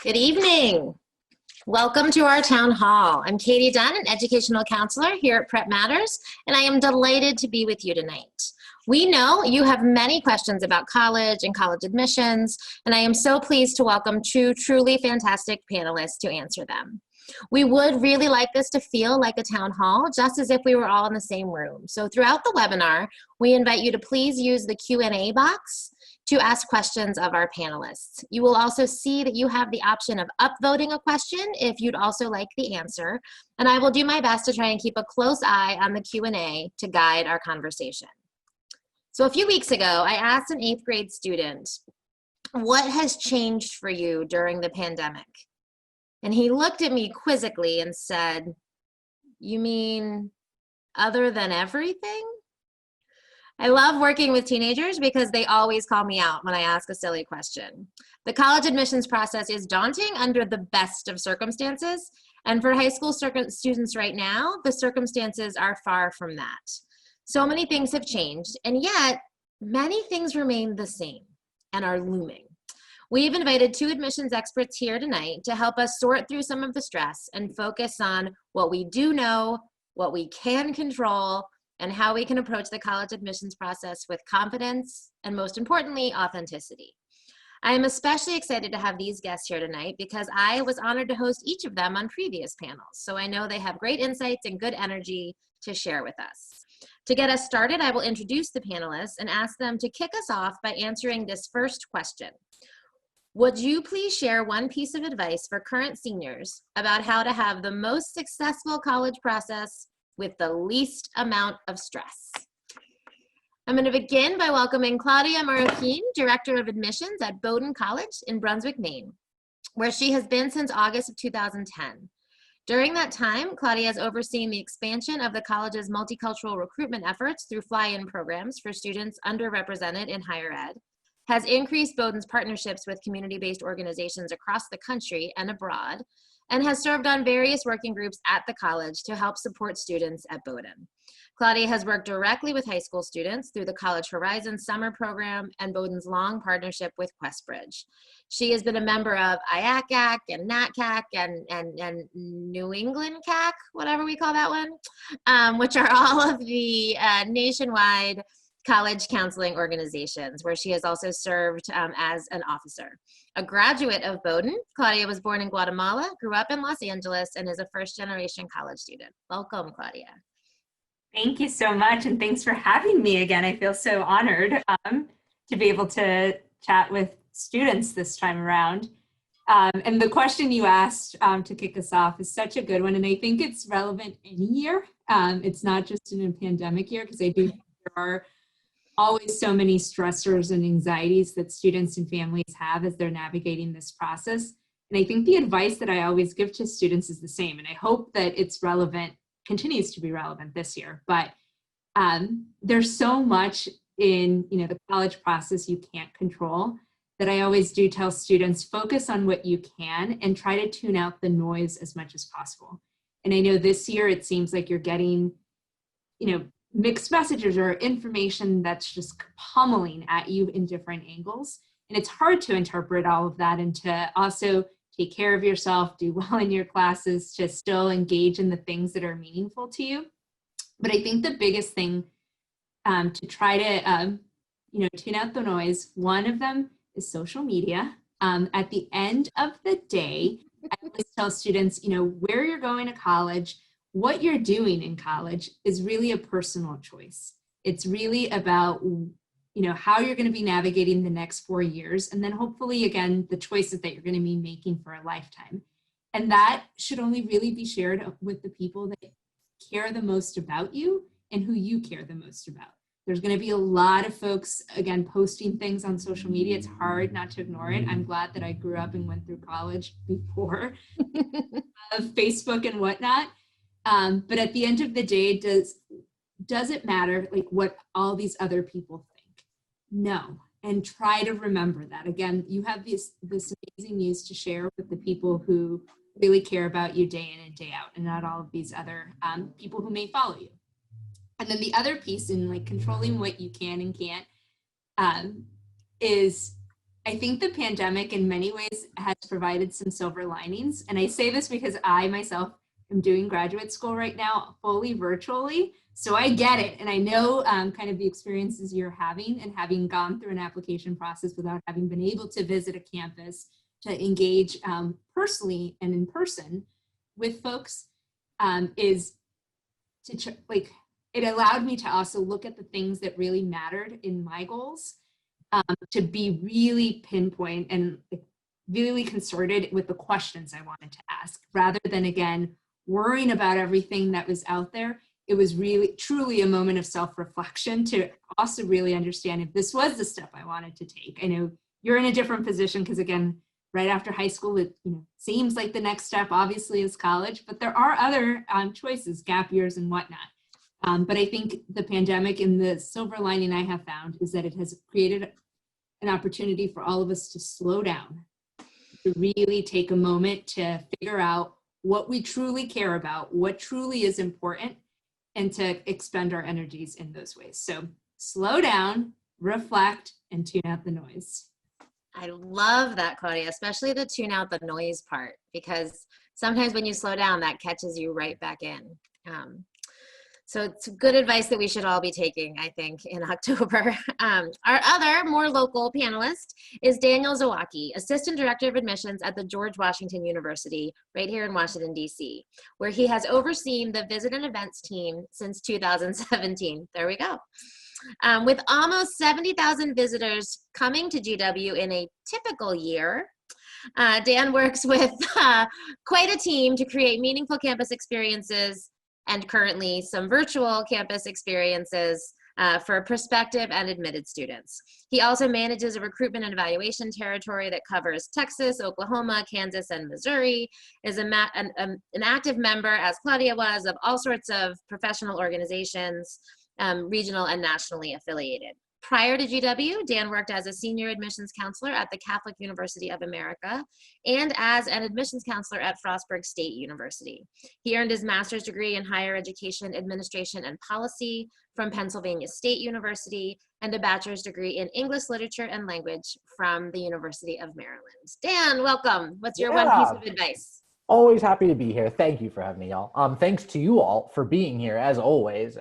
Good evening. Welcome to our town hall. I'm Katy Dunn, an educational counselor here at Prep Matters, and I am delighted to be with you tonight. We know you have many questions about college and college admissions, and I am so pleased to welcome two truly fantastic panelists to answer them. We would really like this to feel like a town hall, just as if we were all in the same room. So throughout the webinar, we invite you to please use the Q&A box to ask questions of our panelists. You will also see that you have the option of upvoting a question if you'd also like the answer, and I will do my best to try and keep a close eye on the Q&A to guide our conversation. So a few weeks ago, I asked an 8th grade student, what has changed for you during the pandemic? And he looked at me quizzically and said, you mean other than everything? I love working with teenagers because they always call me out when I ask a silly question. The college admissions process is daunting under the best of circumstances, and for high school students right now, the circumstances are far from that. So many things have changed, and yet many things remain the same and are looming. We've invited 2 admissions experts here tonight to help us sort through some of the stress and focus on what we do know, what we can control, and how we can approach the college admissions process with confidence and, most importantly, authenticity. I am especially excited to have these guests here tonight because I was honored to host each of them on previous panels, so I know they have great insights and good energy to share with us. To get us started, I will introduce the panelists and ask them to kick us off by answering this first question. Would you please share one piece of advice for current seniors about how to have the most successful college process with the least amount of stress? I'm going to begin by welcoming Claudia Marroquin, Director of Admissions at Bowdoin College in Brunswick, Maine, where she has been since August of 2010. During that time, Claudia has overseen the expansion of the college's multicultural recruitment efforts through fly-in programs for students underrepresented in higher ed, has increased Bowdoin's partnerships with community-based organizations across the country and abroad, and has served on various working groups at the college to help support students at Bowdoin. Claudia has worked directly with high school students through the College Horizons summer program and Bowdoin's long partnership with Questbridge. She has been a member of IACAC and NatCAC and New England CAC, whatever we call that one, which are all of the nationwide college counseling organizations, where she has also served as an officer. A graduate of Bowdoin, Claudia was born in Guatemala, grew up in Los Angeles, and is a first-generation college student. Welcome, Claudia. Thank you so much, and thanks for having me again. I feel so honored to be able to chat with students this time around. And the question you asked to kick us off is such a good one, and I think it's relevant any year. It's not just in a pandemic year, because I do think there are always so many stressors and anxieties that students and families have as they're navigating this process. And I think the advice that I always give to students is the same, and I hope that it's relevant, continues to be relevant this year. But there's so much in the college process you can't control that I always do tell students, focus on what you can and try to tune out the noise as much as possible. And I know this year it seems like you're getting, mixed messages or information that's just pummeling at you in different angles. And it's hard to interpret all of that and to also take care of yourself, do well in your classes, to still engage in the things that are meaningful to you. But I think the biggest thing to try to, tune out the noise, one of them is social media. At the end of the day, I always tell students, where you're going to college, what you're doing in college is really a personal choice. It's really about, how you're going to be navigating the next 4 years. And then hopefully, again, the choices that you're going to be making for a lifetime. And that should only really be shared with the people that care the most about you and who you care the most about. There's going to be a lot of folks, again, posting things on social media. It's hard not to ignore it. I'm glad that I grew up and went through college before Facebook and whatnot. But at the end of the day, does it matter what all these other people think? No. And try to remember that. Again, you have this amazing news to share with the people who really care about you day in and day out, and not all of these other people who may follow you. And then the other piece in controlling what you can and can't is I think the pandemic in many ways has provided some silver linings. And I say this because I myself am doing graduate school right now, fully virtually. So I get it. And I know kind of the experiences you're having, and having gone through an application process without having been able to visit a campus to engage personally and in person with folks is to like, it allowed me to also look at the things that really mattered in my goals, to be really pinpoint and really concerted with the questions I wanted to ask, rather than, again, worrying about everything that was out there. It was really, truly a moment of self-reflection to also really understand if this was the step I wanted to take. I know you're in a different position because, again, right after high school, it seems like the next step obviously is college, but there are other choices, gap years and whatnot. But I think the pandemic, and the silver lining I have found, is that it has created an opportunity for all of us to slow down, to really take a moment to figure out what we truly care about, what truly is important, and to expend our energies in those ways. So slow down, reflect, and tune out the noise. I love that, Claudia, especially the tune out the noise part, because sometimes when you slow down, that catches you right back in. So it's good advice that we should all be taking, I think, in October. Our other, more local panelist is Daniel Zawacki, Assistant Director of Admissions at the George Washington University, right here in Washington, D.C., where he has overseen the Visit and Events team since 2017. There we go. With almost 70,000 visitors coming to GW in a typical year, Dan works with quite a team to create meaningful campus experiences, and currently some virtual campus experiences for prospective and admitted students. He also manages a recruitment and evaluation territory that covers Texas, Oklahoma, Kansas, and Missouri, is an active member, as Claudia was, of all sorts of professional organizations, regional and nationally affiliated. Prior to GW, Dan worked as a senior admissions counselor at the Catholic University of America and as an admissions counselor at Frostburg State University. He earned his master's degree in higher education administration and policy from Pennsylvania State University and a bachelor's degree in English literature and language from the University of Maryland. Dan, welcome. What's your one piece of advice? Always happy to be here. Thank you for having me, y'all. Thanks to you all for being here, as always.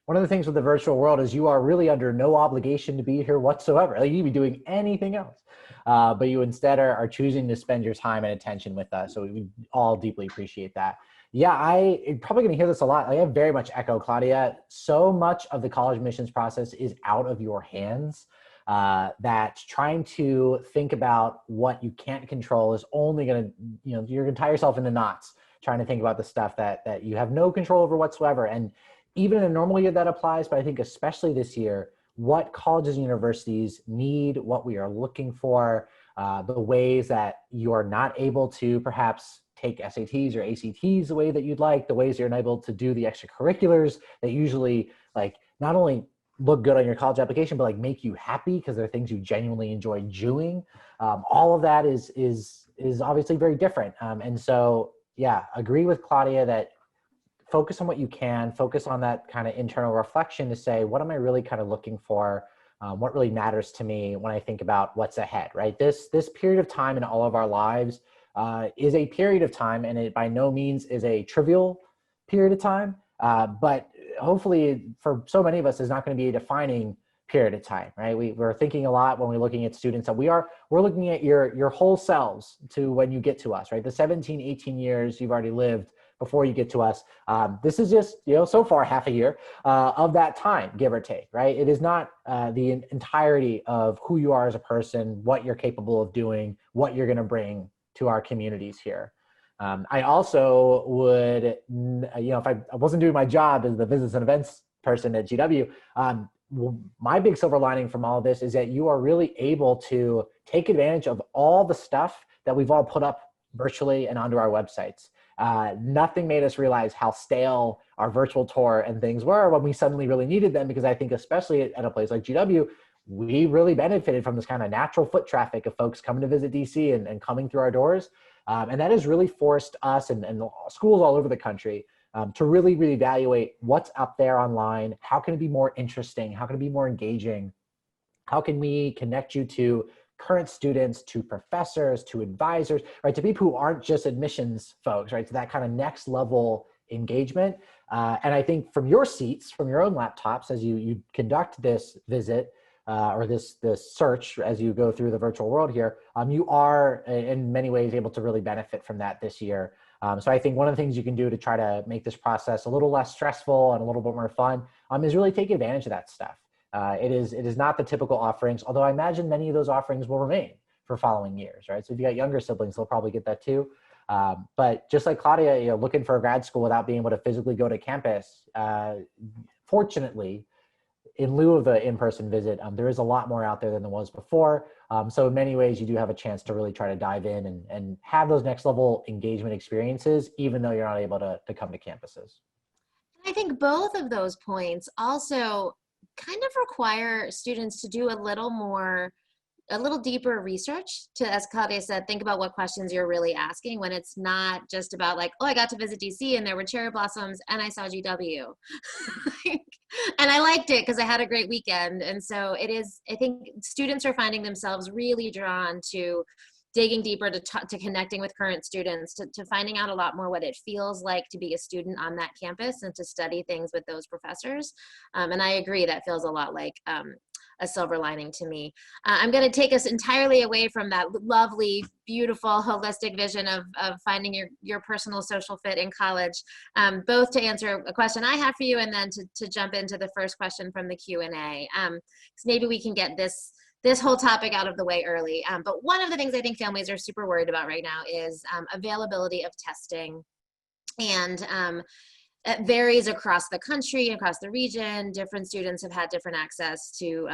One of the things with the virtual world is you are really under no obligation to be here whatsoever. Like, you could be doing anything else, but you instead are choosing to spend your time and attention with us. So we all deeply appreciate that. Yeah, I'm probably going to hear this a lot. I very much echo Claudia. So much of the college admissions process is out of your hands. That trying to think about what you can't control is only going to, you're going to tie yourself into knots trying to think about the stuff that you have no control over whatsoever. And even in a normal year that applies, but I think especially this year, what colleges and universities need, what we are looking for, the ways that you are not able to perhaps take SATs or ACTs the way that you'd like, the ways you're unable to do the extracurriculars that usually not only look good on your college application, but make you happy because they're things you genuinely enjoy doing. All of that is obviously very different. And so, yeah, agree with Claudia that focus on what you can, focus on that kind of internal reflection to say, what am I really kind of looking for? What really matters to me when I think about what's ahead, right? This period of time in all of our lives is a period of time, and it by no means is a trivial period of time, but hopefully for so many of us is not going to be a defining period of time, right? We're thinking a lot when we're looking at students that we're looking at your whole selves to when you get to us, right? The 17, 18 years you've already lived before you get to us. This is just, so far half a year of that time, give or take, right? It is not the entirety of who you are as a person, what you're capable of doing, what you're going to bring to our communities here. I also would, if I wasn't doing my job as the business and events person at GW, my big silver lining from all of this is that you are really able to take advantage of all the stuff that we've all put up virtually and onto our websites. Nothing made us realize how stale our virtual tour and things were when we suddenly really needed them, because I think especially at a place like GW, we really benefited from this kind of natural foot traffic of folks coming to visit DC and coming through our doors. And that has really forced us and schools all over the country to really evaluate what's up there online. How can it be more interesting? How can it be more engaging? How can we connect you to current students, to professors, to advisors, right? To people who aren't just admissions folks, right? To that kind of next level engagement. And I think from your seats, from your own laptops, as you conduct this visit or this search as you go through the virtual world here, you are in many ways able to really benefit from that this year. So I think one of the things you can do to try to make this process a little less stressful and a little bit more fun is really take advantage of that stuff. It is not the typical offerings, although I imagine many of those offerings will remain for following years, right? So if you got younger siblings, they'll probably get that too. But just like Claudia, looking for a grad school without being able to physically go to campus, fortunately, in lieu of the in-person visit, there is a lot more out there than there was before. So in many ways, you do have a chance to really try to dive in and have those next level engagement experiences, even though you're not able to come to campuses. I think both of those points also kind of require students to do a little deeper research to, as Claudia said, think about what questions you're really asking when it's not just about like, oh, I got to visit DC and there were cherry blossoms and I saw GW. And I liked it because I had a great weekend. And so it is, I think students are finding themselves really drawn to digging deeper, to connecting with current students, to finding out a lot more what it feels like to be a student on that campus and to study things with those professors. And I agree, that feels a lot like a silver lining to me. I'm going to take us entirely away from that lovely, beautiful, holistic vision of finding your personal social fit in college, both to answer a question I have for you and then to jump into the first question from the Q&A. So maybe we can get this whole topic out of the way early. But one of the things I think families are super worried about right now is availability of testing. And it varies across the country, across the region. Different students have had different access to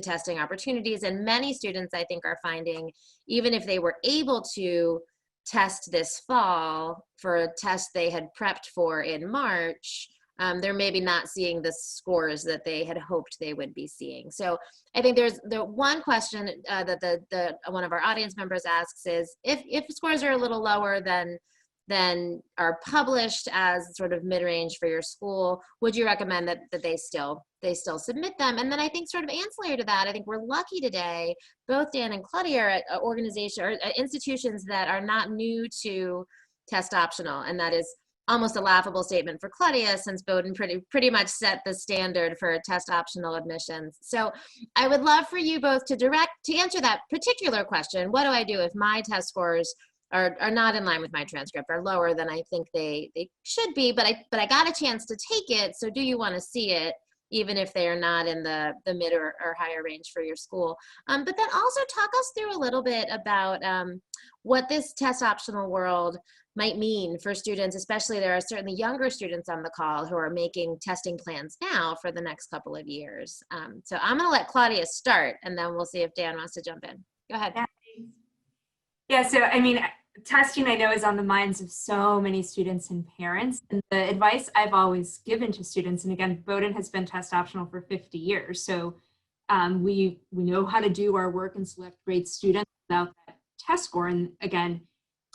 testing opportunities. And many students, I think, are finding, even if they were able to test this fall for a test they had prepped for in March, they're maybe not seeing the scores that they had hoped they would be seeing. So I think there's the one question that one of our audience members asks is, if scores are a little lower than are published as sort of mid-range for your school, would you recommend that they still submit them? And then I think sort of ancillary to that, I think we're lucky today, both Dan and Claudia are at organization or institutions that are not new to test optional, and that is almost a laughable statement for Claudia, since Bowdoin pretty much set the standard for test optional admissions. So I would love for you both to answer that particular question. What do I do if my test scores are not in line with my transcript, are lower than I think they should be, but I got a chance to take it, so do you want to see it, even if they are not in the mid or higher range for your school? But then also talk us through a little bit about what this test optional world might mean for students, especially there are certainly younger students on the call who are making testing plans now for the next couple of years. So I'm going to let Claudia start, and then we'll see if Dan wants to jump in. Go ahead. Yeah, so I mean, testing I know is on the minds of so many students and parents. And the advice I've always given to students, and again, Bowdoin has been test optional for 50 years. So we know how to do our work and select great students without that test score. And again,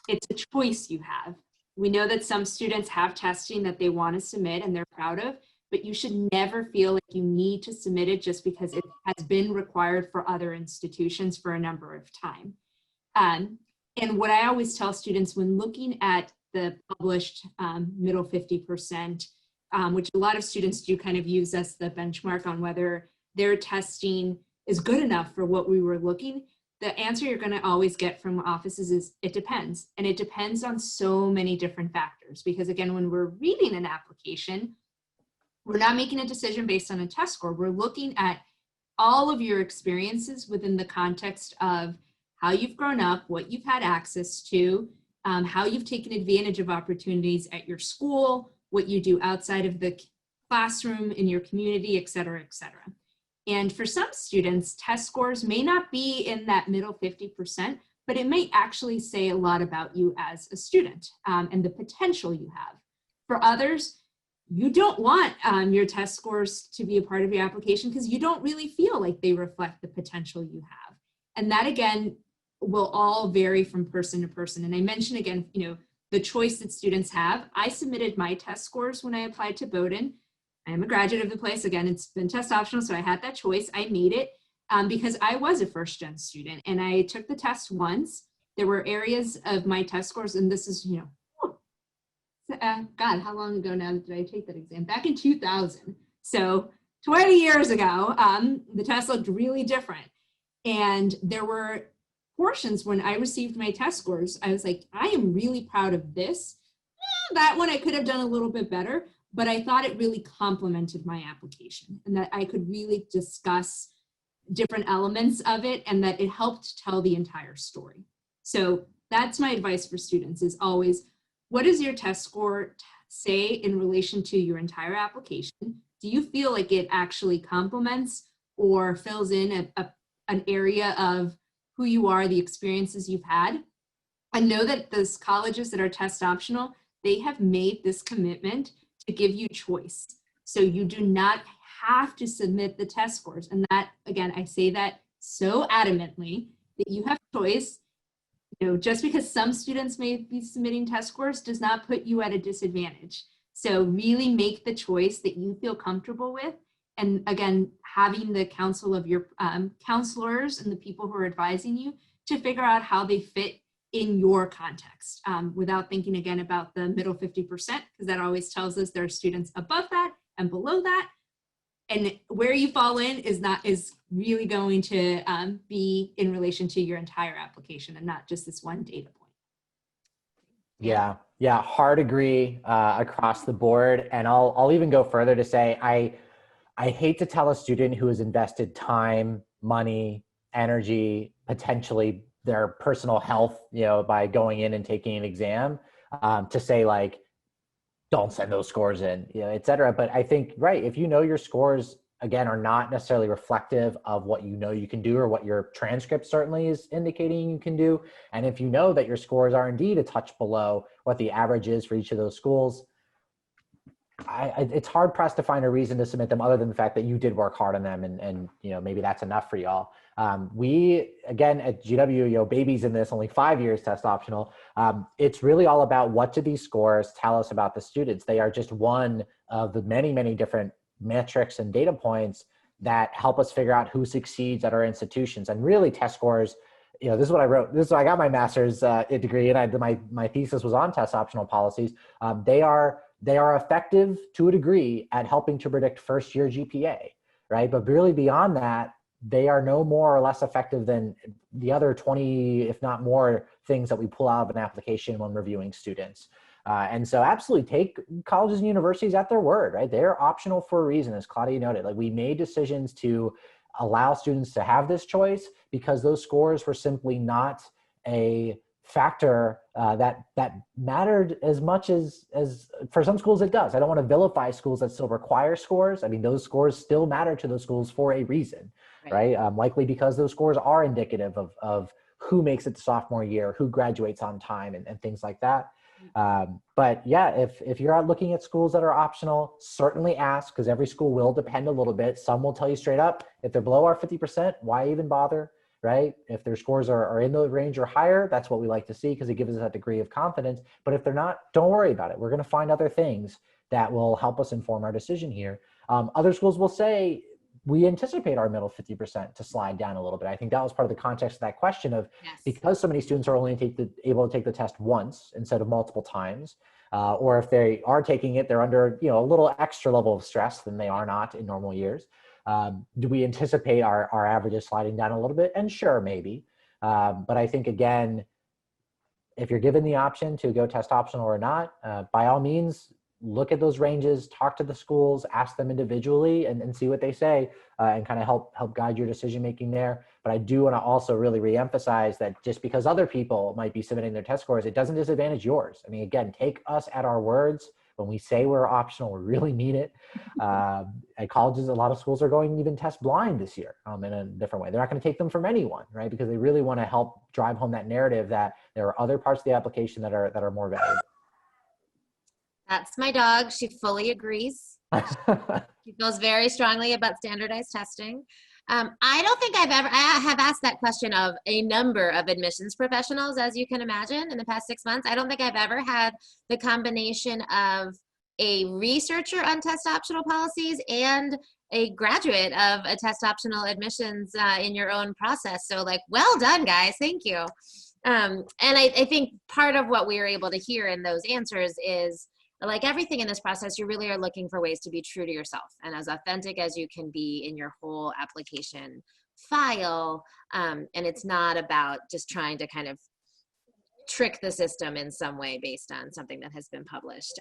it's a choice you have. We know that some students have testing that they want to submit and they're proud of, but you should never feel like you need to submit it just because it has been required for other institutions for a number of time. And what I always tell students when looking at the published middle 50%, which a lot of students do kind of use as the benchmark on whether their testing is good enough for what we were looking, the answer you're going to always get from offices is it depends. And it depends on so many different factors, because again, when we're reading an application, we're not making a decision based on a test score. We're looking at all of your experiences within the context of how you've grown up, what you've had access to, how you've taken advantage of opportunities at your school, what you do outside of the classroom, in your community, et cetera, et cetera. And for some students, test scores may not be in that middle 50%, but it may actually say a lot about you as a student and the potential you have. For others, you don't want your test scores to be a part of your application because you don't really feel like they reflect the potential you have. And that, again, will all vary from person to person. And I mentioned, again, the choice that students have. I submitted my test scores when I applied to Bowdoin. I am a graduate of the place. Again, it's been test optional, so I had that choice. I made it. because I was a first-gen student and I took the test once. There were areas of my test scores, and this is, God, how long ago now did I take that exam? Back in 2000. So 20 years ago, the test looked really different. And there were portions when I received my test scores, I was like, I am really proud of this. That one I could have done a little bit better, but I thought it really complemented my application and that I could really discuss different elements of it and that it helped tell the entire story. So that's my advice for students is always, what does your test score say in relation to your entire application? Do you feel like it actually complements or fills in an area of who you are, the experiences you've had? I know that those colleges that are test optional, they have made this commitment to give you choice. So you do not have to submit the test scores. And that, again, I say that so adamantly that you have choice. Just because some students may be submitting test scores does not put you at a disadvantage. So really make the choice that you feel comfortable with. And again, having the counsel of your counselors and the people who are advising you to figure out how they fit in your context without thinking again about the middle 50%, because that always tells us there are students above that and below that. And where you fall in is really going to be in relation to your entire application and not just this one data point. Yeah, hard agree across the board. And I'll even go further to say, I hate to tell a student who has invested time, money, energy, potentially their personal health, by going in and taking an exam, to say like, don't send those scores in, et cetera. But I think, right, if your scores, again, are not necessarily reflective of what you can do or what your transcript certainly is indicating you can do, and if you know that your scores are indeed a touch below what the average is for each of those schools, it's hard pressed to find a reason to submit them other than the fact that you did work hard on them, and maybe that's enough for y'all. We, again, at GW, babies in this, only 5 years test optional. It's really all about what do these scores tell us about the students. They are just one of the many, many different metrics and data points that help us figure out who succeeds at our institutions. And really test scores, this is what I wrote. This is, I got my master's degree, and my thesis was on test optional policies. They are effective to a degree at helping to predict first year GPA, right? But really beyond that, they are no more or less effective than the other 20, if not more, things that we pull out of an application when reviewing students. And so absolutely take colleges and universities at their word, right? They're optional for a reason, as Claudia noted. Like, we made decisions to allow students to have this choice because those scores were simply not a factor that mattered as much as for some schools it does. I don't want to vilify schools that still require scores. I mean, those scores still matter to those schools for a reason, right? Likely because those scores are indicative of who makes it to sophomore year, who graduates on time, and things like that. But yeah, if you're out looking at schools that are optional, certainly ask, because every school will depend a little bit. Some will tell you straight up, if they're below our 50%, why even bother? Right? If their scores are in the range or higher, that's what we like to see because it gives us that degree of confidence. But if they're not, don't worry about it. We're going to find other things that will help us inform our decision here. Other schools will say, we anticipate our middle 50% to slide down a little bit. I think that was part of the context of that question of, because so many students are only able to take the test once instead of multiple times, or if they are taking it, they're under a little extra level of stress than they are not in normal years. Do we anticipate our averages sliding down a little bit? And sure, maybe. But I think, again, if you're given the option to go test optional or not, by all means, look at those ranges, talk to the schools, ask them individually and see what they say, and kind of help guide your decision-making there. But I do want to also really reemphasize that just because other people might be submitting their test scores, it doesn't disadvantage yours. I mean, again, take us at our words. When we say we're optional, we really mean it. At colleges, a lot of schools are going even test blind this year in a different way. They're not going to take them from anyone, right? Because they really want to help drive home that narrative that there are other parts of the application that are more valuable. That's my dog. She fully agrees. She feels very strongly about standardized testing. I don't think I have asked that question of a number of admissions professionals, as you can imagine, in the past 6 months. I don't think I've ever had the combination of a researcher on test optional policies and a graduate of a test optional admissions in your own process. So like, well done, guys. Thank you. And I think part of what we were able to hear in those answers is, like everything in this process, you really are looking for ways to be true to yourself and as authentic as you can be in your whole application file. And it's not about just trying to kind of trick the system in some way based on something that has been published.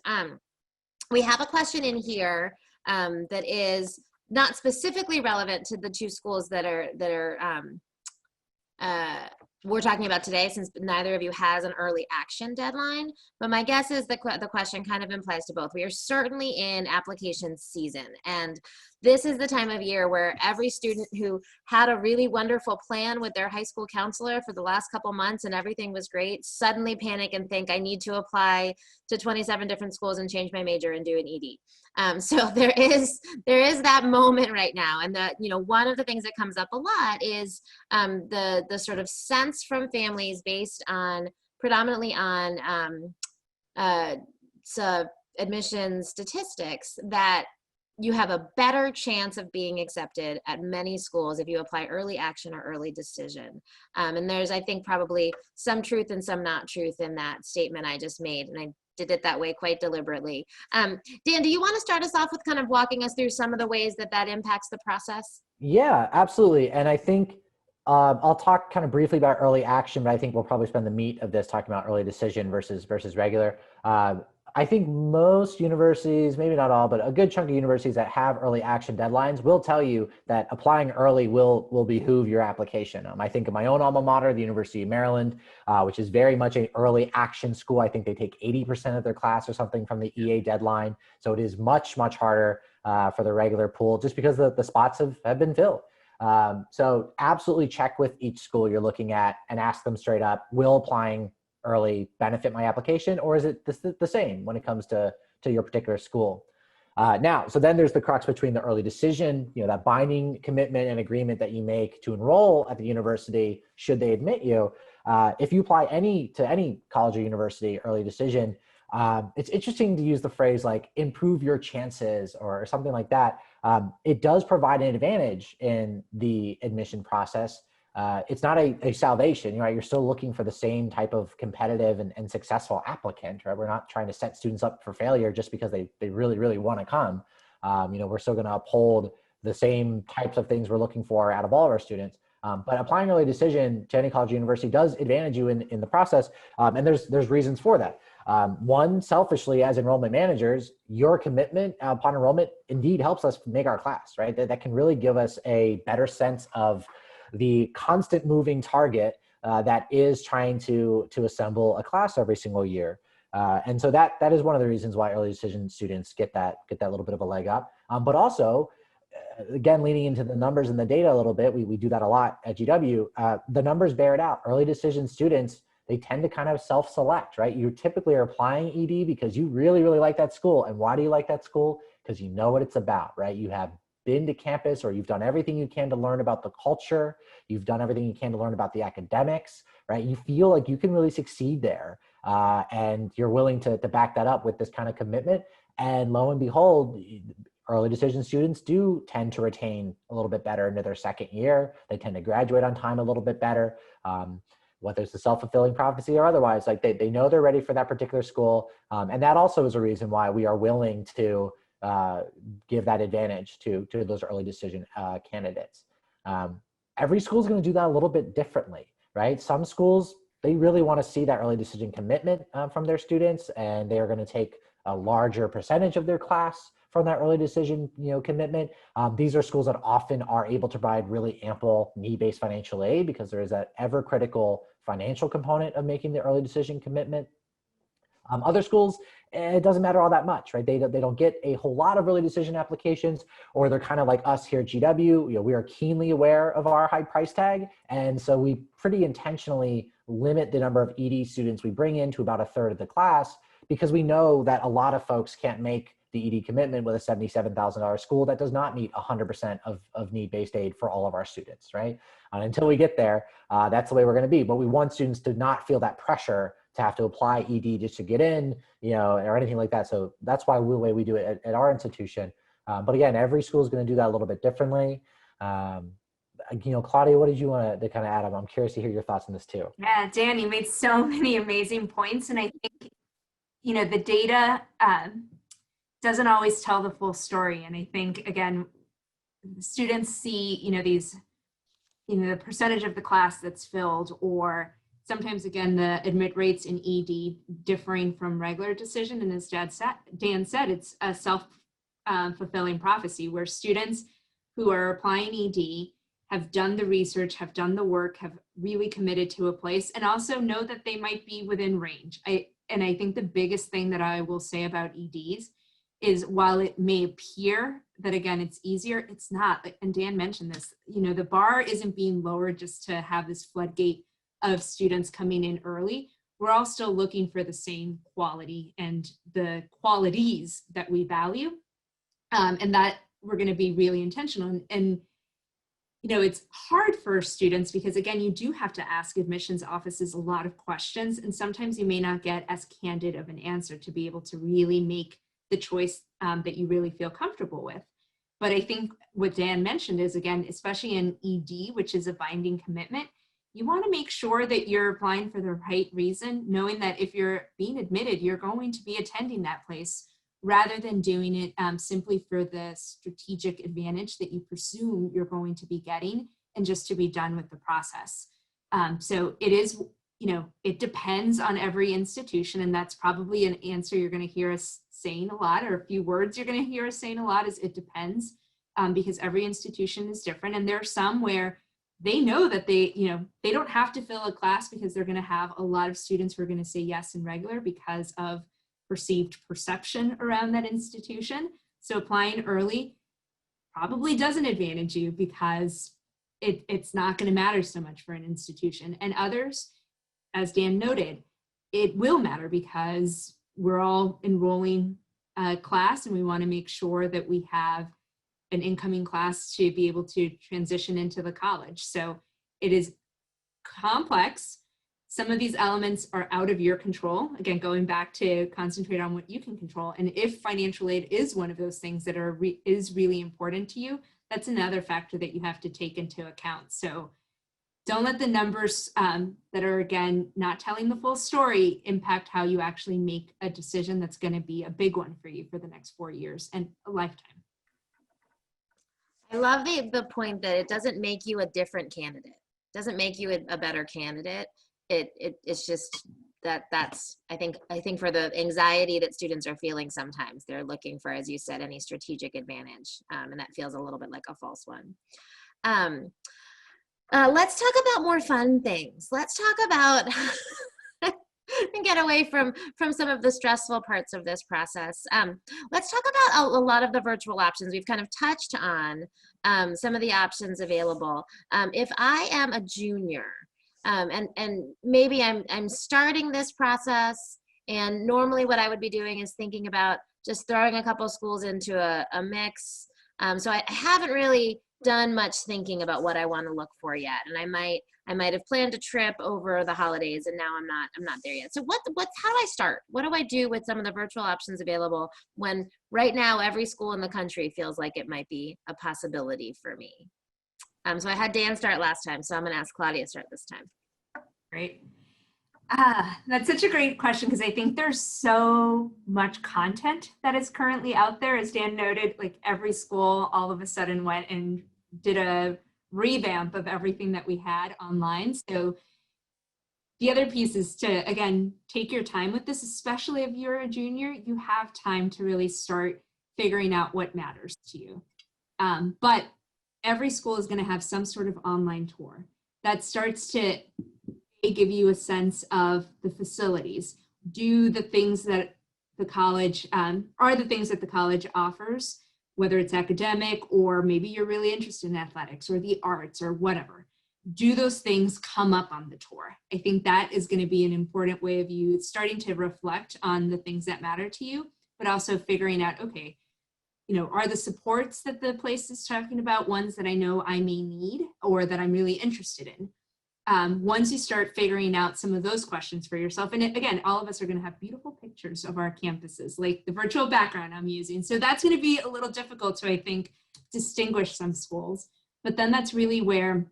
We have a question in here that is not specifically relevant to the two schools that we're talking about today, since neither of you has an early action deadline. But my guess is the question kind of implies to both. We are certainly in application season, and this is the time of year where every student who had a really wonderful plan with their high school counselor for the last couple months and everything was great, suddenly panic and think, I need to apply to 27 different schools and change my major and do an ED. So there is that moment right now. And one of the things that comes up a lot is the sort of sense from families based on predominantly on admission statistics that you have a better chance of being accepted at many schools if you apply early action or early decision. And there's, I think, probably some truth and some not truth in that statement I just made. And I did it that way quite deliberately. Dan, do you want to start us off with kind of walking us through some of the ways that impacts the process? Yeah, absolutely. And I think I'll talk kind of briefly about early action, but I think we'll probably spend the meat of this talking about early decision versus regular. I think most universities, maybe not all, but a good chunk of universities that have early action deadlines will tell you that applying early will behoove your application. I think of my own alma mater, the University of Maryland, which is very much an early action school. I think they take 80% of their class or something from the EA deadline. So it is much, much harder for the regular pool just because the spots have been filled. So absolutely check with each school you're looking at and ask them straight up, will applying early benefit my application, or is it the same when it comes to your particular school? So then there's the crux between the early decision, that binding commitment and agreement that you make to enroll at the university should they admit you. If you apply to any college or university early decision, it's interesting to use the phrase like improve your chances or something like that. It does provide an advantage in the admission process. It's not a salvation, right? You're still looking for the same type of competitive and successful applicant, right? We're not trying to set students up for failure just because they really, really want to come. We're still going to uphold the same types of things we're looking for out of all of our students. But applying early decision to any college or university does advantage you in the process. And there's reasons for that. One, selfishly, as enrollment managers, your commitment upon enrollment indeed helps us make our class, right? That can really give us a better sense of the constant moving target that is trying to assemble a class every single year. And so that is one of the reasons why early decision students get that little bit of a leg up. But also, again, leaning into the numbers and the data a little bit, we do that a lot at GW. The numbers bear it out. Early decision students, they tend to kind of self-select, right? You typically are applying ED because you really, really like that school. And why do you like that school? Because you know what it's about, right? You have been to campus, or you've done everything you can to learn about the culture. You've done everything you can to learn about the academics, right? You feel like you can really succeed there. And you're willing to back that up with this kind of commitment. And lo and behold, early decision students do tend to retain a little bit better into their second year. They tend to graduate on time a little bit better. Whether it's a self-fulfilling prophecy or otherwise, like they know they're ready for that particular school. And that also is a reason why we are willing to give that advantage to those early decision candidates. Every school is going to do that a little bit differently, right? Some schools, they really want to see that early decision commitment from their students, and they are going to take a larger percentage of their class from that early decision commitment. These are schools that often are able to provide really ample need-based financial aid because there is that ever critical financial component of making the early decision commitment. Other schools, it doesn't matter all that much, right? They don't get a whole lot of early decision applications, or they're kind of like us here at GW. We are keenly aware of our high price tag. And so we pretty intentionally limit the number of ED students we bring in to about a third of the class, because we know that a lot of folks can't make the ED commitment with a $77,000 school that does not meet 100% of need-based aid for all of our students, right? Until we get there, that's the way we're going to be. But we want students to not feel that pressure to have to apply ED just to get in, or anything like that. So that's why the way we do it at our institution. But again, every school is going to do that a little bit differently. Claudia, what did you want to kind of add? I'm curious to hear your thoughts on this too. Yeah, Dan, you made so many amazing points. And I think, the data doesn't always tell the full story. And I think, again, students see, these, the percentage of the class that's filled, or sometimes, again, the admit rates in ED differing from regular decision. And as Dan said, it's a self-fulfilling prophecy where students who are applying ED have done the research, have done the work, have really committed to a place, and also know that they might be within range. I think the biggest thing that I will say about EDs is, while it may appear that, again, it's easier, it's not. And Dan mentioned this, the bar isn't being lowered just to have this floodgate of students coming in early. We're all still looking for the same quality and the qualities that we value, and that we're going to be really intentional. And it's hard for students because, again, you do have to ask admissions offices a lot of questions, and sometimes you may not get as candid of an answer to be able to really make the choice that you really feel comfortable with. But I think what Dan mentioned is, again, especially in ED, which is a binding commitment, you want to make sure that you're applying for the right reason, knowing that if you're being admitted, you're going to be attending that place, rather than doing it simply for the strategic advantage that you presume you're going to be getting and just to be done with the process. So it is, it depends on every institution, and that's probably an answer you're going to hear us saying a lot, or a few words you're going to hear us saying a lot, is it depends, because every institution is different. And there are some where they know that they don't have to fill a class because they're going to have a lot of students who are going to say yes in regular because of perceived perception around that institution. So applying early probably doesn't advantage you because it's not going to matter so much for an institution. And others, as Dan noted, it will matter because we're all enrolling a class and we want to make sure that we have an incoming class to be able to transition into the college. So it is complex. Some of these elements are out of your control. Again, going back to concentrate on what you can control. And if financial aid is one of those things that is really important to you, that's another factor that you have to take into account. So don't let the numbers that are, again, not telling the full story impact how you actually make a decision that's going to be a big one for you for the next 4 years and a lifetime. I love the point that it doesn't make you a different candidate. It doesn't make you a better candidate. It's just that's I think for the anxiety that students are feeling, sometimes they're looking for, as you said, any strategic advantage, and that feels a little bit like a false one. Let's talk about more fun things. Let's talk about and get away from some of the stressful parts of this process. Let's talk about a lot of the virtual options. We've kind of touched on some of the options available. If I am a junior, and maybe I'm starting this process, and normally what I would be doing is thinking about just throwing a couple schools into a mix. So I haven't really done much thinking about what I want to look for yet, and I might have planned a trip over the holidays, and now I'm not there yet. So how do I start? What do I do with some of the virtual options available when right now every school in the country feels like it might be a possibility for me? So I had Dan start last time, so I'm going to ask Claudia to start this time. Great. That's such a great question, because I think there's so much content that is currently out there. As Dan noted, like every school all of a sudden went and did a revamp of everything that we had online. So the other piece is to, again, take your time with this, especially if you're a junior. You have time to really start figuring out what matters to you. But every school is going to have some sort of online tour that starts to give you a sense of the facilities. Do the things that the college are the things that the college offers, whether it's academic or maybe you're really interested in athletics or the arts or whatever. Do those things come up on the tour? I think that is going to be an important way of you starting to reflect on the things that matter to you, but also figuring out, okay, are the supports that the place is talking about ones that I know I may need or that I'm really interested in? once you start figuring out some of those questions for yourself, and again, all of us are going to have beautiful pictures of our campuses, like the virtual background I'm using. So that's going to be a little difficult to, I think, distinguish some schools. But then that's really where,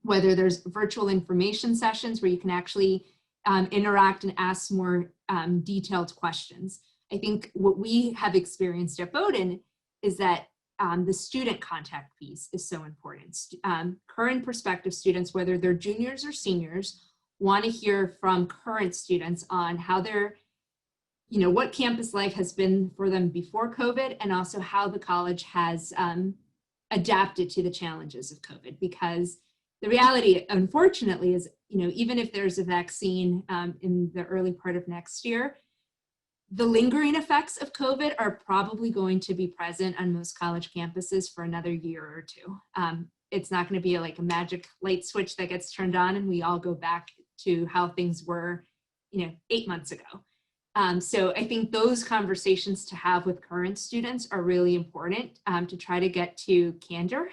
whether there's virtual information sessions where you can actually interact and ask more detailed questions. I think what we have experienced at Bowdoin is that the student contact piece is so important. Current prospective students, whether they're juniors or seniors, want to hear from current students on how their, what campus life has been for them before COVID, and also how the college has adapted to the challenges of COVID. Because the reality, unfortunately, is, even if there's a vaccine in the early part of next year, the lingering effects of COVID are probably going to be present on most college campuses for another year or two. It's not going to be like a magic light switch that gets turned on and we all go back to how things were, 8 months ago. So I think those conversations to have with current students are really important to try to get to candor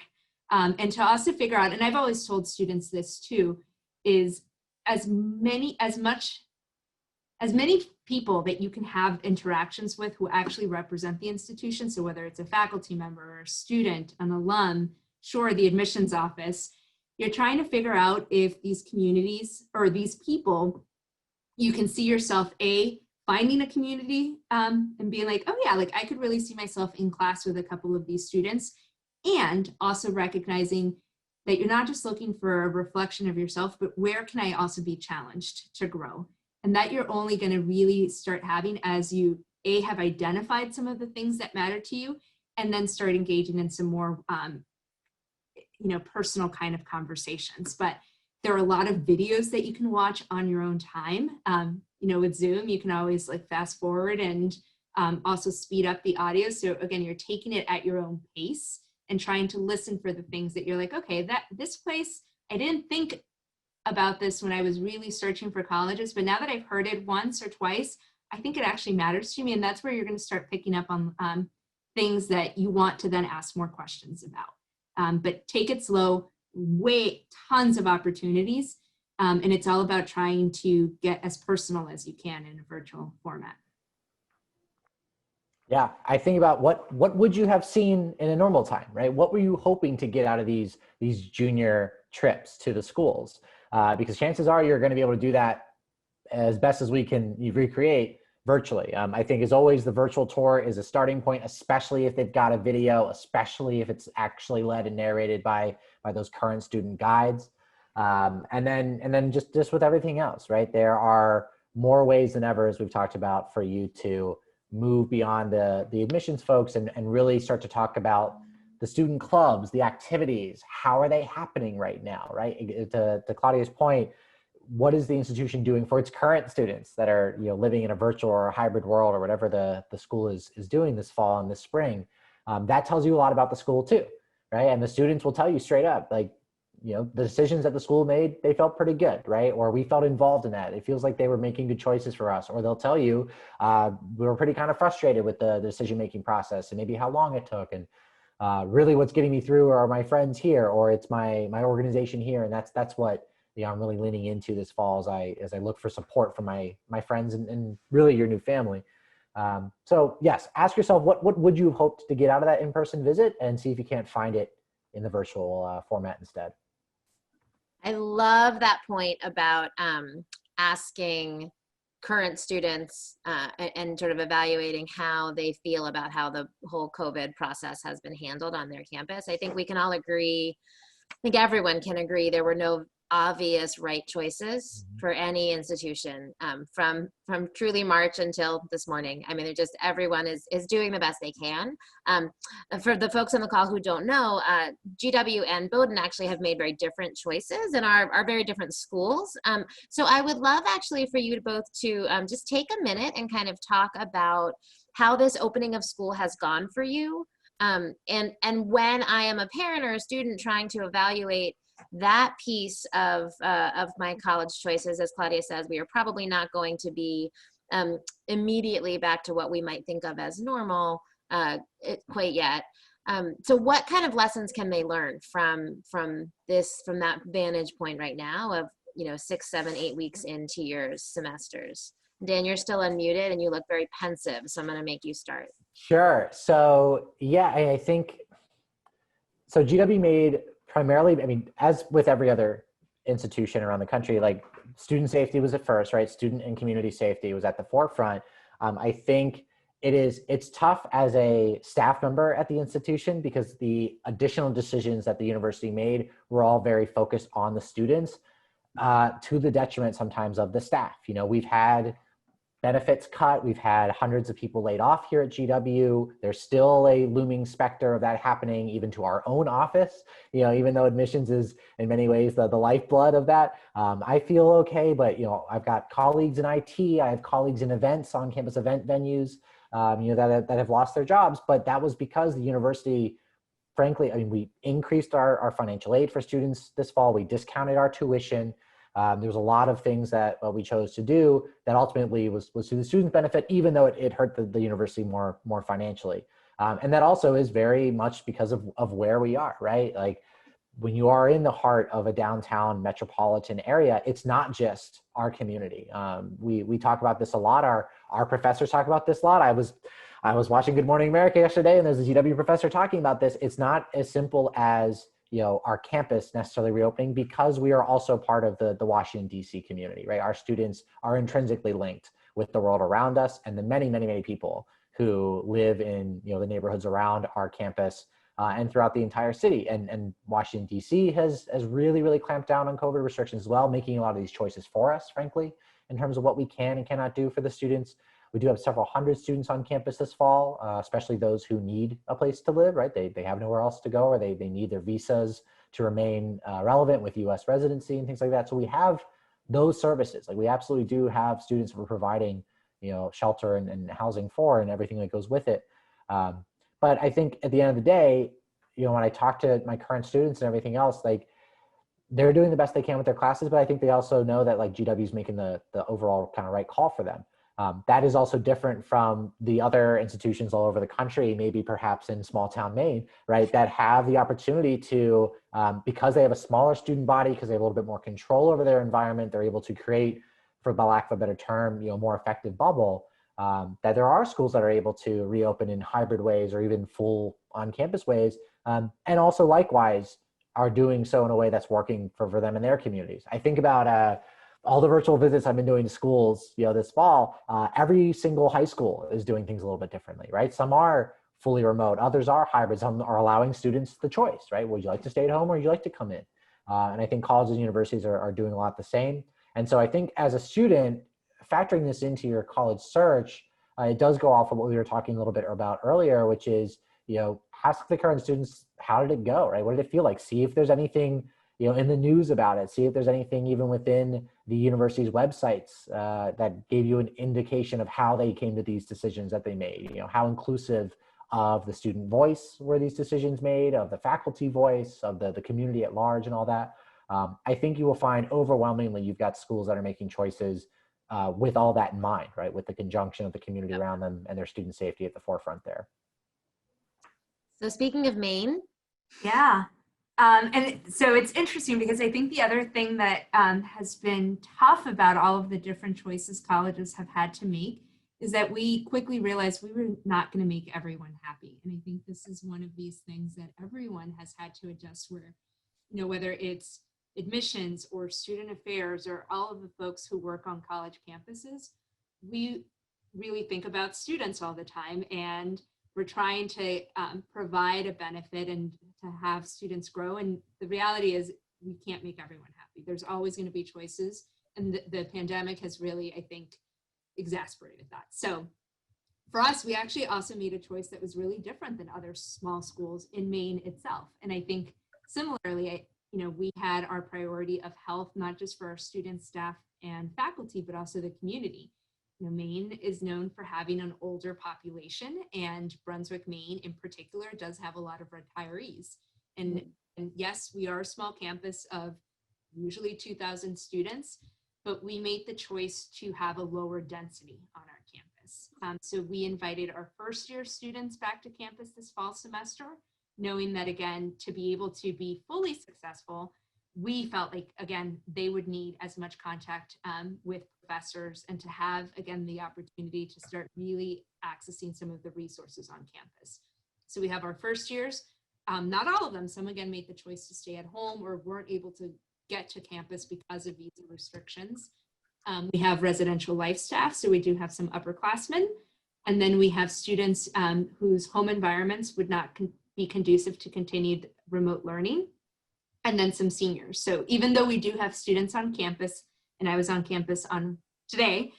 and to also figure out, and I've always told students this too, is as many people that you can have interactions with who actually represent the institution. So whether it's a faculty member or a student, an alum, sure, the admissions office, you're trying to figure out if these communities or these people, you can see yourself, finding a community and being like, oh yeah, like I could really see myself in class with a couple of these students, and also recognizing that you're not just looking for a reflection of yourself, but where can I also be challenged to grow? And that you're only going to really start having as you have identified some of the things that matter to you, and then start engaging in some more personal kind of conversations. But there are a lot of videos that you can watch on your own time. With Zoom, you can always like fast forward and also speed up the audio. So again, you're taking it at your own pace and trying to listen for the things that you're like, okay, this place, I didn't think about this when I was really searching for colleges, but now that I've heard it once or twice, I think it actually matters to me. And that's where you're going to start picking up on things that you want to then ask more questions about. But take it slow, tons of opportunities. And it's all about trying to get as personal as you can in a virtual format. Yeah, I think about what would you have seen in a normal time, right? What were you hoping to get out of these junior trips to the schools? Because chances are you're going to be able to do that as best as we can recreate virtually. I think as always, the virtual tour is a starting point, especially if they've got a video, especially if it's actually led and narrated by those current student guides. And then just with everything else, right? There are more ways than ever, as we've talked about, for you to move beyond the admissions folks and really start to talk about the student clubs, the activities, how are they happening right now, right? To Claudia's point, what is the institution doing for its current students that are living in a virtual or a hybrid world or whatever the school is doing this fall and this spring? That tells you a lot about the school too, right? And the students will tell you straight up, like, the decisions that the school made, they felt pretty good, right? Or we felt involved in that. It feels like they were making good choices for us. Or they'll tell you, we were pretty kind of frustrated with the decision-making process and maybe how long it took. And really what's getting me through are my friends here, or it's my organization here. And that's what I'm really leaning into this fall as I look for support from my friends and really your new family. So yes, ask yourself, what would you have hoped to get out of that in-person visit, and see if you can't find it in the virtual format instead. I love that point about asking current students and sort of evaluating how they feel about how the whole COVID process has been handled on their campus. I think we can all agree, I think everyone can agree, there were no obvious right choices for any institution from truly March until this morning. I mean, everyone is doing the best they can. For the folks on the call who don't know, GW and Bowdoin actually have made very different choices and are very different schools. So I would love actually for you both to just take a minute and kind of talk about how this opening of school has gone for you. And when I am a parent or a student trying to evaluate that piece of my college choices, as Claudia says, we are probably not going to be immediately back to what we might think of as normal quite yet. So what kind of lessons can they learn from that vantage point right now of, 6, 7, 8 weeks into your semesters? Dan, you're still unmuted and you look very pensive, so I'm going to make you start. Sure. So yeah, I think, so GW made primarily, I mean, as with every other institution around the country, like student safety was at first, right? Student and community safety was at the forefront. I think it's tough as a staff member at the institution because the additional decisions that the university made were all very focused on the students, to the detriment sometimes of the staff. We've had benefits cut. We've had hundreds of people laid off here at GW. There's still a looming specter of that happening even to our own office. Even though admissions is in many ways the lifeblood of that. I feel okay, but I've got colleagues in IT. I have colleagues in events, on campus event venues, that have lost their jobs. But that was because the university, frankly, I mean, we increased our financial aid for students this fall. We discounted our tuition. There was a lot of things that we chose to do that ultimately was to the students' benefit, even though it hurt the university more financially. And that also is very much because of where we are, right? Like when you are in the heart of a downtown metropolitan area, it's not just our community. We talk about this a lot. Our professors talk about this a lot. I was watching Good Morning America yesterday, and there's a GW professor talking about this. It's not as simple as our campus necessarily reopening, because we are also part of the Washington, D.C. community, right? Our students are intrinsically linked with the world around us and the many, many, many people who live in, the neighborhoods around our campus and throughout the entire city. And Washington, D.C. has really, really clamped down on COVID restrictions as well, making a lot of these choices for us, frankly, in terms of what we can and cannot do for the students. We do have several hundred students on campus this fall, especially those who need a place to live, right? They have nowhere else to go, or they need their visas to remain relevant with US residency and things like that. So we have those services. Like we absolutely do have students we're providing, shelter and housing for and everything that goes with it. But I think at the end of the day, when I talk to my current students and everything else, like they're doing the best they can with their classes, but I think they also know that like GW is making the overall kind of right call for them. That is also different from the other institutions all over the country, maybe perhaps in small town Maine, right, that have the opportunity to, because they have a smaller student body, because they have a little bit more control over their environment, they're able to create, for the lack of a better term, more effective bubble, that there are schools that are able to reopen in hybrid ways or even full on-campus ways, and also likewise are doing so in a way that's working for them and their communities. I think about all the virtual visits I've been doing to schools, this fall. Every single high school is doing things a little bit differently, right? Some are fully remote, others are hybrid. Some are allowing students the choice, right? Would you like to stay at home or would you like to come in? And I think colleges and universities are doing a lot the same. And so I think as a student, factoring this into your college search, it does go off of what we were talking a little bit about earlier, which is, ask the current students, how did it go, right? What did it feel like? See if there's anything in the news about it. See if there's anything even within the university's websites that gave you an indication of how they came to these decisions that they made. How inclusive of the student voice were these decisions made, of the faculty voice, of the community at large and all that. I think you will find overwhelmingly you've got schools that are making choices with all that in mind, right? With the conjunction of the community around them and their student safety at the forefront there. So speaking of Maine. Yeah. And so it's interesting because I think the other thing that has been tough about all of the different choices colleges have had to make is that we quickly realized we were not going to make everyone happy. And I think this is one of these things that everyone has had to adjust where, whether it's admissions or student affairs or all of the folks who work on college campuses, we really think about students all the time, and we're trying to provide a benefit and to have students grow. And the reality is we can't make everyone happy. There's always going to be choices. And the pandemic has really, I think, exasperated that. So for us, we actually also made a choice that was really different than other small schools in Maine itself. And I think similarly, we had our priority of health, not just for our students, staff, and faculty, but also the community. Maine is known for having an older population, and Brunswick, Maine in particular does have a lot of retirees. And yes, we are a small campus of usually 2,000 students, but we made the choice to have a lower density on our campus. So we invited our first year students back to campus this fall semester, knowing that, again, to be able to be fully successful, we felt like, again, they would need as much contact with professors and to have, again, the opportunity to start really accessing some of the resources on campus. So we have our first years, not all of them, some again made the choice to stay at home or weren't able to get to campus because of visa restrictions. We have residential life staff, so we do have some upperclassmen. And then we have students whose home environments would not be conducive to continued remote learning. And then some seniors. So even though we do have students on campus, and I was on campus on today,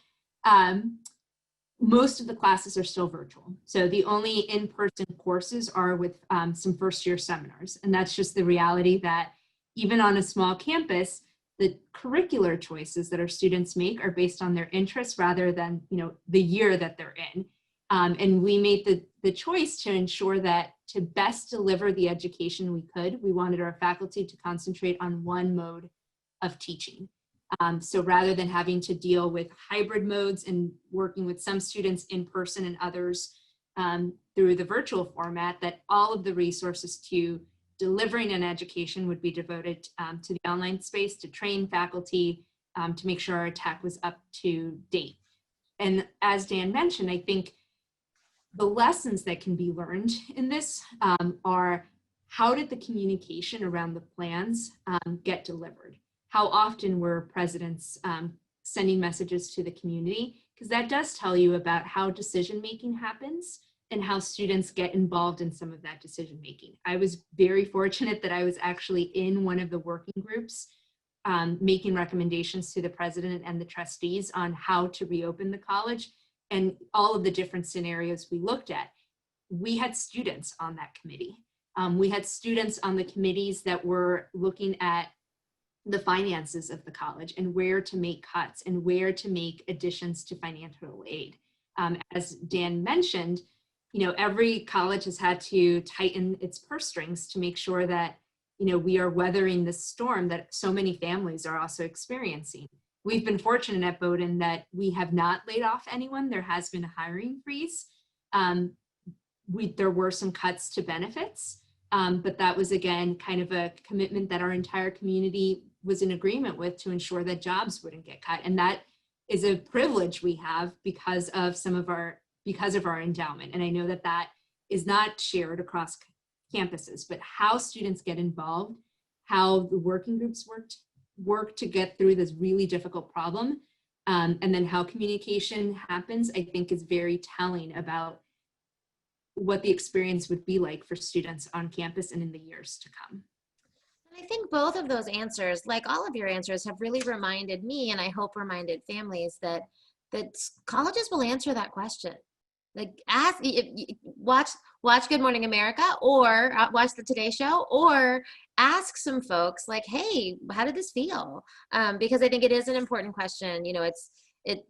most of the classes are still virtual. So the only in-person courses are with some first-year seminars. And that's just the reality that even on a small campus, the curricular choices that our students make are based on their interests rather than, you know, the year that they're in. And we made the choice to ensure that to best deliver the education we could, we wanted our faculty to concentrate on one mode of teaching. So rather than having to deal with hybrid modes and working with some students in person and others through the virtual format, that all of the resources to delivering an education would be devoted to the online space, to train faculty, to make sure our tech was up to date. And as Dan mentioned, I think the lessons that can be learned in this are how did the communication around the plans get delivered? How often were presidents sending messages to the community? Because that does tell you about how decision-making happens and how students get involved in some of that decision-making. I was very fortunate that I was actually in one of the working groups making recommendations to the president and the trustees on how to reopen the college and all of the different scenarios we looked at. We had students on that committee. We had students on the committees that were looking at the finances of the college and where to make cuts and where to make additions to financial aid. As Dan mentioned, you know, every college has had to tighten its purse strings to make sure that, you know, we are weathering this storm that so many families are also experiencing. We've been fortunate at Bowdoin that we have not laid off anyone. There has been a hiring freeze. There were some cuts to benefits, but that was, again, kind of a commitment that our entire community was in agreement with to ensure that jobs wouldn't get cut. And that is a privilege we have because of our endowment. And I know that that is not shared across campuses, but how students get involved, how the working groups work to get through this really difficult problem, and then how communication happens, I think is very telling about what the experience would be like for students on campus and in the years to come. I think both of those answers, like all of your answers, have really reminded me, and I hope reminded families, that colleges will answer that question. Like, watch Good Morning America, or watch the Today Show, or ask some folks like, hey, how did this feel? Because I think it is an important question. You know,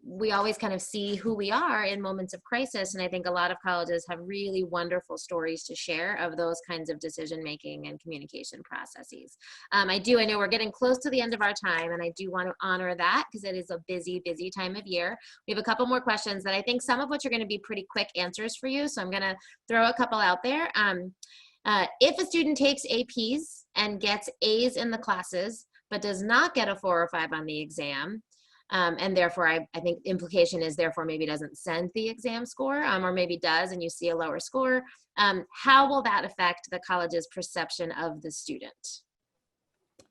we always kind of see who we are in moments of crisis. And I think a lot of colleges have really wonderful stories to share of those kinds of decision-making and communication processes. I know we're getting close to the end of our time, and I do want to honor that because it is a busy, busy time of year. We have a couple more questions that I think some of which are going to be pretty quick answers for you. So I'm going to throw a couple out there. If a student takes APs and gets A's in the classes, but does not get a 4 or 5 on the exam, and therefore I think implication is therefore maybe doesn't send the exam score, or maybe does and you see a lower score, how will that affect the college's perception of the student?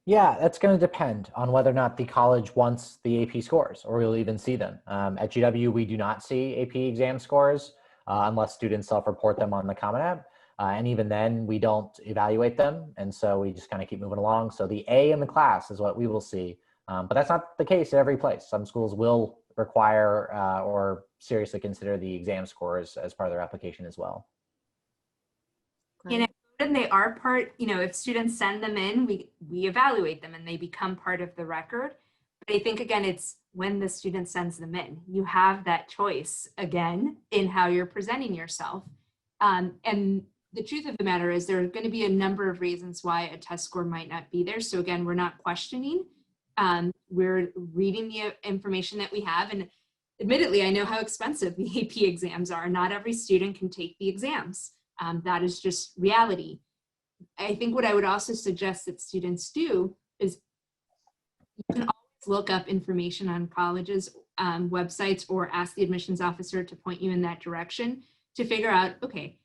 Yeah, that's going to depend on whether or not the college wants the AP scores, or we'll even see them. At GW, we do not see AP exam scores unless students self-report them on the Common App. And even then, we don't evaluate them. And so we just kind of keep moving along. So the A in the class is what we will see. But that's not the case at every place. Some schools will require or seriously consider the exam scores as part of their application as well. And they are part, you know, if students send them in, we evaluate them and they become part of the record. But I think, again, it's when the student sends them in, you have that choice, again, in how you're presenting yourself. And the truth of the matter is there are going to be a number of reasons why a test score might not be there. So again, we're not questioning. We're reading the information that we have. And admittedly, I know how expensive the AP exams are. Not every student can take the exams. That is just reality. I think what I would also suggest that students do is you can always look up information on colleges' websites or ask the admissions officer to point you in that direction to figure out, okay,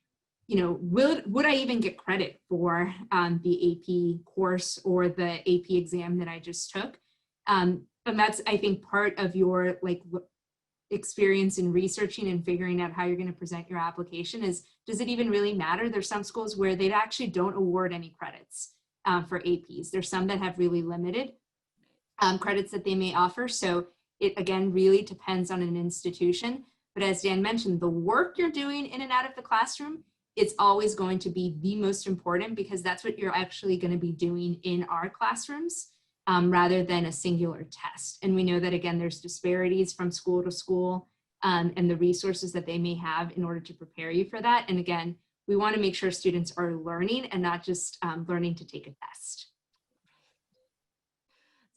you know, would I even get credit for the AP course or the AP exam that I just took? And that's, I think, part of your like experience in researching and figuring out how you're going to present your application is, does it even really matter? There's some schools where they actually don't award any credits for APs. There's some that have really limited credits that they may offer. So it, again, really depends on an institution. But as Dan mentioned, the work you're doing in and out of the classroom, it's always going to be the most important, because that's what you're actually going to be doing in our classrooms rather than a singular test. And we know that, again, there's disparities from school to school and the resources that they may have in order to prepare you for that. And again, we want to make sure students are learning and not just learning to take a test.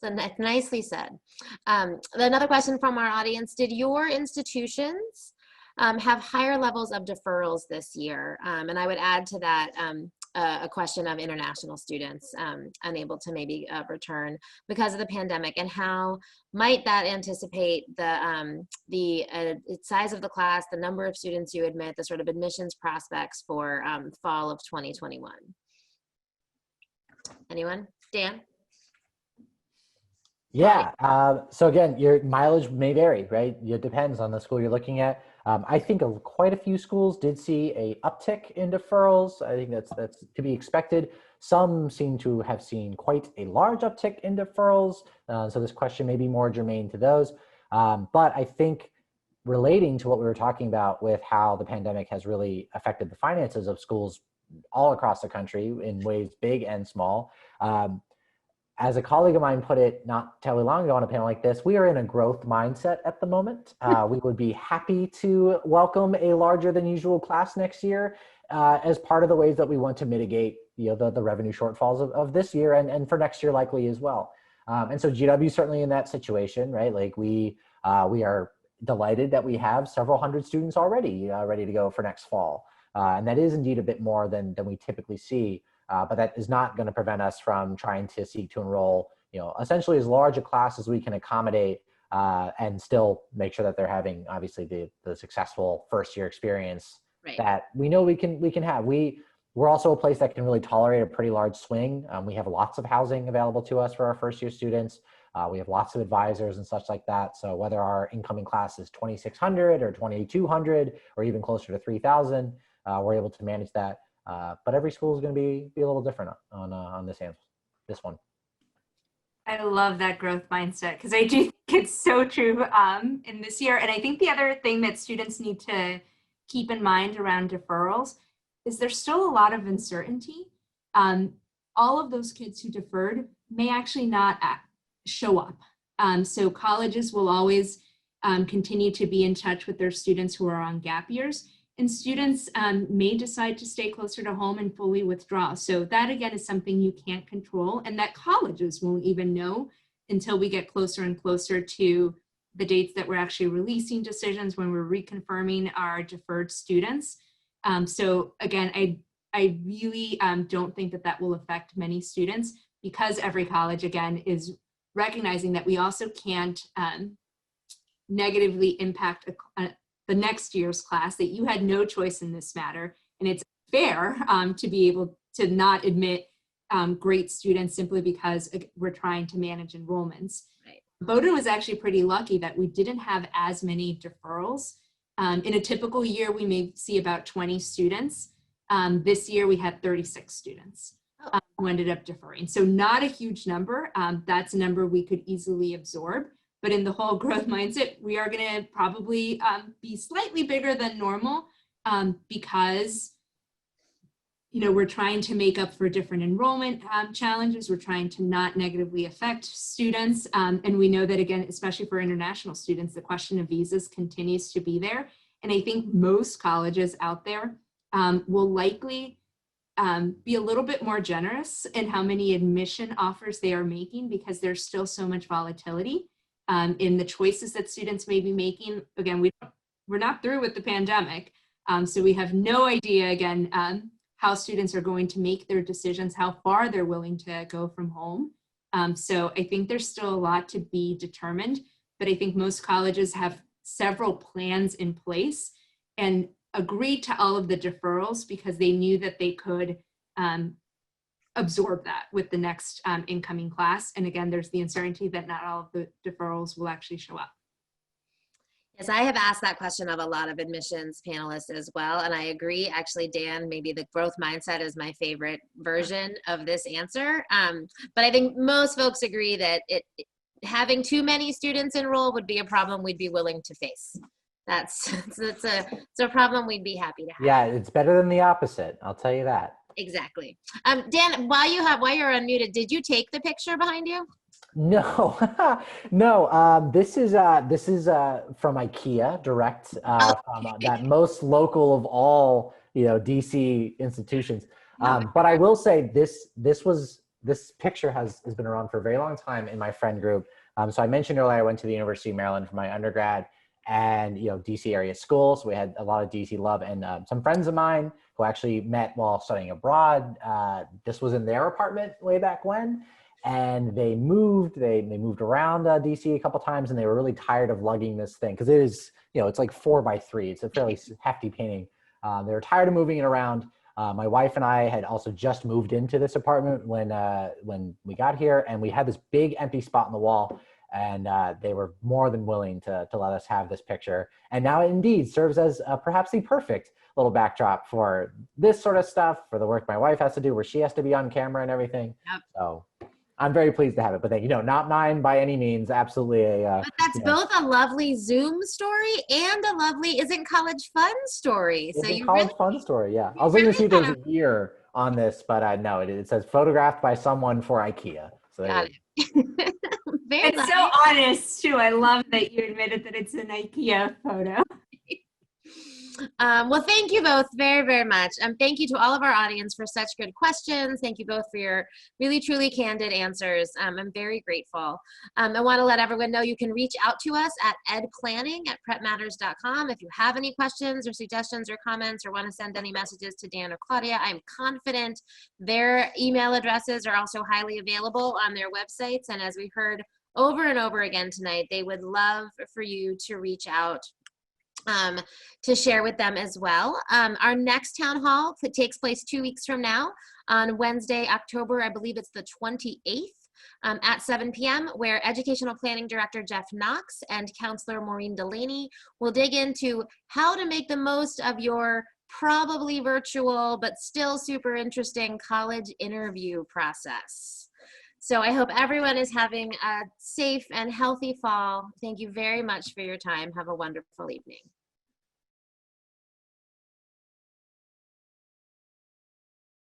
So nicely said. Another question from our audience: did your institutions have higher levels of deferrals this year? And I would add to that a question of international students unable to maybe return because of the pandemic, and how might that anticipate the size of the class, the number of students you admit, the sort of admissions prospects for fall of 2021? Anyone? Dan? Yeah. So again, your mileage may vary, right? It depends on the school you're looking at. I think quite a few schools did see a uptick in deferrals. I think that's to be expected. Some seem to have seen quite a large uptick in deferrals. So this question may be more germane to those. But I think relating to what we were talking about with how the pandemic has really affected the finances of schools all across the country in ways big and small. As a colleague of mine put it not terribly long ago on a panel like this, we are in a growth mindset at the moment. We would be happy to welcome a larger than usual class next year as part of the ways that we want to mitigate the revenue shortfalls of this year and for next year likely as well. And so GW is certainly in that situation, right? Like we are delighted that we have several hundred students already ready to go for next fall. And that is indeed a bit more than we typically see. But that is not going to prevent us from trying to seek to enroll, essentially as large a class as we can accommodate and still make sure that they're having obviously the successful first year experience that we know we can have. We're also a place that can really tolerate a pretty large swing. We have lots of housing available to us for our first year students. We have lots of advisors and such like that. So whether our incoming class is 2,600 or 2,200 or even closer to 3,000, we're able to manage that. But every school is going to be a little different on this one. I love that growth mindset, because I do think it's so true in this year. And I think the other thing that students need to keep in mind around deferrals is there's still a lot of uncertainty. All of those kids who deferred may actually not show up. So colleges will always continue to be in touch with their students who are on gap years. And students may decide to stay closer to home and fully withdraw. So that, again, is something you can't control, and that colleges won't even know until we get closer and closer to the dates that we're actually releasing decisions, when we're reconfirming our deferred students. So again, I really don't think that will affect many students, because every college, again, is recognizing that we also can't negatively impact the next year's class, that you had no choice in this matter. And it's fair to be able to not admit great students simply because we're trying to manage enrollments. Right. Bowdoin was actually pretty lucky that we didn't have as many deferrals. In a typical year, we may see about 20 students. This year, we had 36 students who ended up deferring. So not a huge number. That's a number we could easily absorb. But in the whole growth mindset, we are going to probably be slightly bigger than normal because, we're trying to make up for different enrollment challenges. We're trying to not negatively affect students. And we know that, again, especially for international students, the question of visas continues to be there. And I think most colleges out there will likely be a little bit more generous in how many admission offers they are making, because there's still so much volatility in the choices that students may be making. Again, we're not through with the pandemic, so we have no idea, again, how students are going to make their decisions, how far they're willing to go from home. So I think there's still a lot to be determined, but I think most colleges have several plans in place and agreed to all of the deferrals because they knew that they could absorb that with the next incoming class. And again, there's the uncertainty that not all of the deferrals will actually show up. Yes, I have asked that question of a lot of admissions panelists as well, and I agree. Actually, Dan, maybe the growth mindset is my favorite version of this answer. But I think most folks agree that having too many students enroll would be a problem we'd be willing to face. It's a problem we'd be happy to have. Yeah, it's better than the opposite. I'll tell you that. Exactly. Dan, while you're unmuted, did you take the picture behind you? No, no. This is from IKEA direct, from that most local of all, DC institutions. But I will say this picture has been around for a very long time in my friend group. So I mentioned earlier I went to the University of Maryland for my undergrad, and DC area schools. So we had a lot of DC love, and some friends of mine who actually met while studying abroad. This was in their apartment way back when. And they moved around DC a couple times, and they were really tired of lugging this thing because it is, it's like 4x3. It's a fairly hefty painting. They were tired of moving it around. My wife and I had also just moved into this apartment when we got here, and we had this big empty spot on the wall, and they were more than willing to let us have this picture. And now it indeed serves as perhaps the perfect little backdrop for this sort of stuff, for the work my wife has to do, where she has to be on camera and everything. Yep. So I'm very pleased to have it, but not mine by any means. Absolutely but that's both a lovely Zoom story and a lovely Isn't College Fun story. So you college fun story, yeah. I was looking to see if there's a year on this, but no, it says photographed by someone for IKEA. So got it. It's so honest too. I love that you admitted that it's an IKEA photo. Well, thank you both very, very much. Thank you to all of our audience for such good questions. Thank you both for your really, truly candid answers. I'm very grateful. I want to let everyone know you can reach out to us at edplanning@prepmatters.com if you have any questions or suggestions or comments or want to send any messages to Dan or Claudia. I'm confident their email addresses are also highly available on their websites. And as we heard over and over again tonight, they would love for you to reach out to share with them as well. Our next town hall takes place 2 weeks from now on Wednesday, October, I believe it's the 28th at 7 p.m., where Educational Planning Director Jeff Knox and Counselor Maureen Delaney will dig into how to make the most of your probably virtual but still super interesting college interview process. So I hope everyone is having a safe and healthy fall. Thank you very much for your time. Have a wonderful evening.